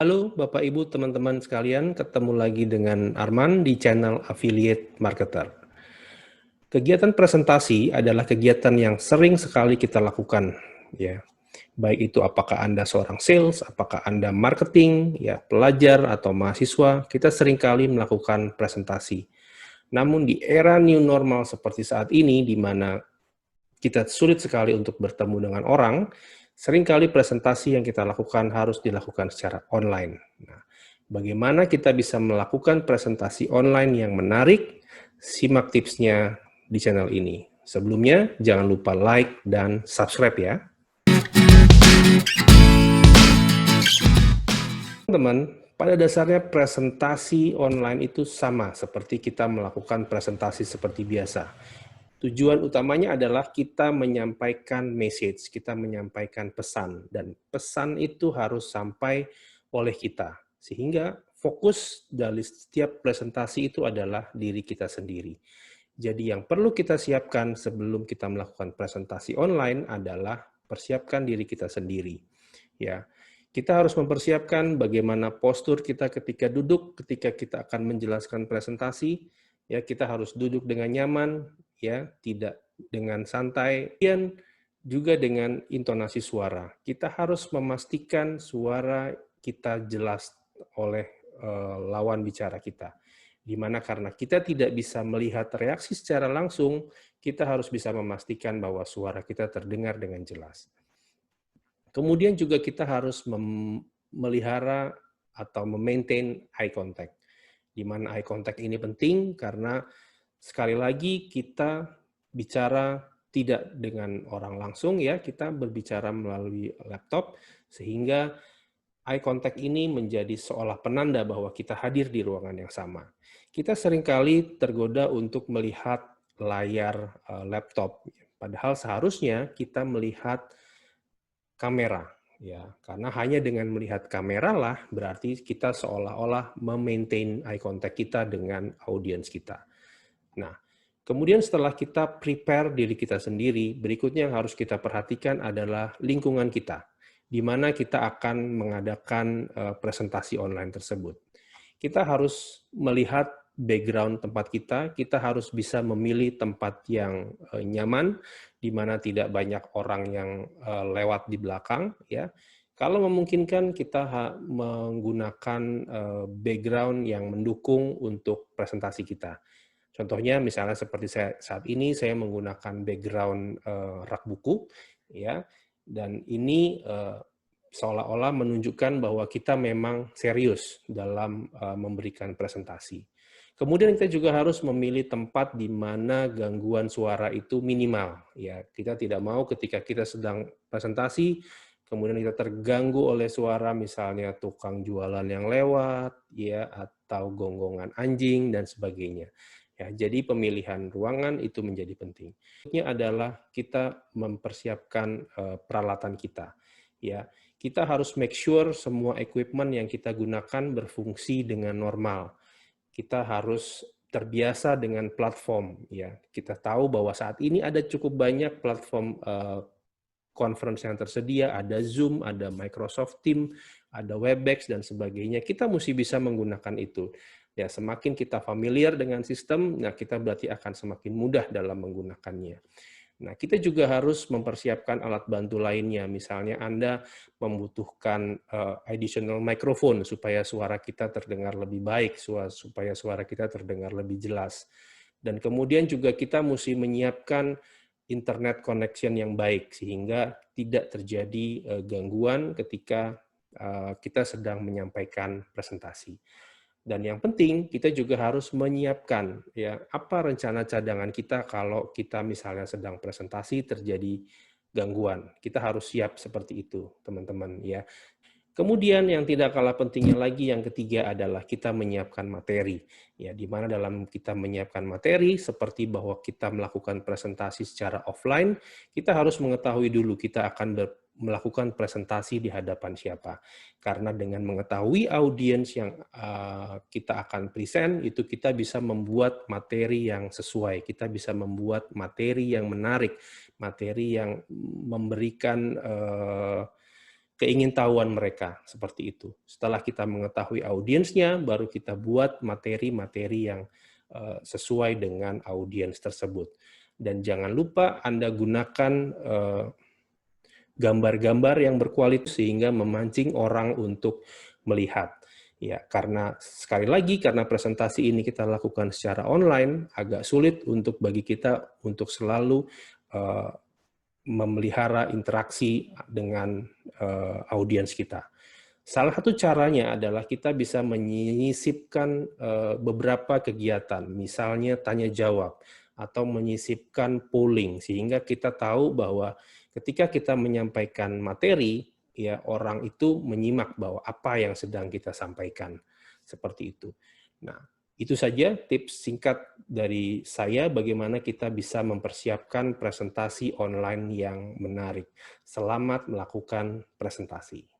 Halo Bapak Ibu teman-teman sekalian, ketemu lagi dengan Arman di channel Affiliate Marketer. Kegiatan presentasi adalah kegiatan yang sering sekali kita lakukan, ya. Baik itu apakah Anda seorang sales, apakah Anda marketing, ya pelajar atau mahasiswa, kita seringkali melakukan presentasi. Namun di era new normal seperti saat ini, di mana kita sulit sekali untuk bertemu dengan orang, seringkali presentasi yang kita lakukan harus dilakukan secara online. Nah, bagaimana kita bisa melakukan presentasi online yang menarik? Simak tipsnya di channel ini. Sebelumnya, jangan lupa like dan subscribe ya. Teman-teman, pada dasarnya presentasi online itu sama seperti kita melakukan presentasi seperti biasa. Tujuan utamanya adalah kita menyampaikan message, kita menyampaikan pesan, dan pesan itu harus sampai oleh kita. Sehingga fokus dari setiap presentasi itu adalah diri kita sendiri. Jadi yang perlu kita siapkan sebelum kita melakukan presentasi online adalah persiapkan diri kita sendiri. Ya, kita harus mempersiapkan bagaimana postur kita ketika duduk, ketika kita akan menjelaskan presentasi. Ya, kita harus duduk dengan nyaman, ya, tidak dengan santai. Dan juga dengan intonasi suara. Kita harus memastikan suara kita jelas oleh lawan bicara kita. Di mana karena kita tidak bisa melihat reaksi secara langsung, kita harus bisa memastikan bahwa suara kita terdengar dengan jelas. Kemudian juga kita harus memelihara atau memaintain eye contact. Di mana eye contact ini penting karena sekali lagi kita bicara tidak dengan orang langsung ya, kita berbicara melalui laptop sehingga eye contact ini menjadi seolah penanda bahwa kita hadir di ruangan yang sama. Kita seringkali tergoda untuk melihat layar laptop, padahal seharusnya kita melihat kamera, ya, karena hanya dengan melihat kamera lah berarti kita seolah-olah memaintain eye contact kita dengan audiens kita. Nah, kemudian setelah kita prepare diri kita sendiri, berikutnya yang harus kita perhatikan adalah lingkungan kita, di mana kita akan mengadakan presentasi online tersebut. Kita harus melihat background tempat kita harus bisa memilih tempat yang nyaman, di mana tidak banyak orang yang lewat di belakang, ya. Kalau memungkinkan kita menggunakan background yang mendukung untuk presentasi kita. Contohnya misalnya seperti saat ini saya menggunakan background rak buku, ya, dan ini seolah-olah menunjukkan bahwa kita memang serius dalam memberikan presentasi. Kemudian kita juga harus memilih tempat di mana gangguan suara itu minimal. Ya, kita tidak mau ketika kita sedang presentasi, kemudian kita terganggu oleh suara misalnya tukang jualan yang lewat, ya, atau gonggongan anjing dan sebagainya. Ya, jadi pemilihan ruangan itu menjadi penting. Berikutnya adalah kita mempersiapkan peralatan kita. Ya, kita harus make sure semua equipment yang kita gunakan berfungsi dengan normal. Kita harus terbiasa dengan platform, ya. Kita tahu bahwa saat ini ada cukup banyak platform conference yang tersedia, ada Zoom, ada Microsoft Teams, ada Webex dan sebagainya. Kita mesti bisa menggunakan itu. Ya, semakin kita familiar dengan sistem, nah kita berarti akan semakin mudah dalam menggunakannya. Nah, kita juga harus mempersiapkan alat bantu lainnya. Misalnya Anda membutuhkan additional microphone supaya suara kita terdengar lebih baik, supaya suara kita terdengar lebih jelas. Dan kemudian juga kita mesti menyiapkan internet connection yang baik sehingga tidak terjadi gangguan ketika kita sedang menyampaikan presentasi. Dan yang penting kita juga harus menyiapkan ya apa rencana cadangan kita kalau kita misalnya sedang presentasi terjadi gangguan. Kita harus siap seperti itu, teman-teman ya. Kemudian yang tidak kalah pentingnya lagi yang ketiga adalah kita menyiapkan materi. Ya, di mana dalam kita menyiapkan materi seperti bahwa kita melakukan presentasi secara offline, kita harus mengetahui dulu kita akan melakukan presentasi di hadapan siapa. Karena dengan mengetahui audiens yang kita akan present, itu kita bisa membuat materi yang sesuai, kita bisa membuat materi yang menarik, materi yang memberikan keingintahuan mereka, seperti itu. Setelah kita mengetahui audiensnya, baru kita buat materi-materi yang sesuai dengan audiens tersebut. Dan jangan lupa Anda gunakan gambar-gambar yang berkualitas sehingga memancing orang untuk melihat. Ya, karena sekali lagi karena presentasi ini kita lakukan secara online, agak sulit untuk bagi kita untuk selalu memelihara interaksi dengan audiens kita. Salah satu caranya adalah kita bisa menyisipkan beberapa kegiatan, misalnya tanya jawab, atau menyisipkan polling, sehingga kita tahu bahwa ketika kita menyampaikan materi, ya orang itu menyimak bahwa apa yang sedang kita sampaikan, seperti itu. Nah, itu saja tips singkat dari saya bagaimana kita bisa mempersiapkan presentasi online yang menarik. Selamat melakukan presentasi.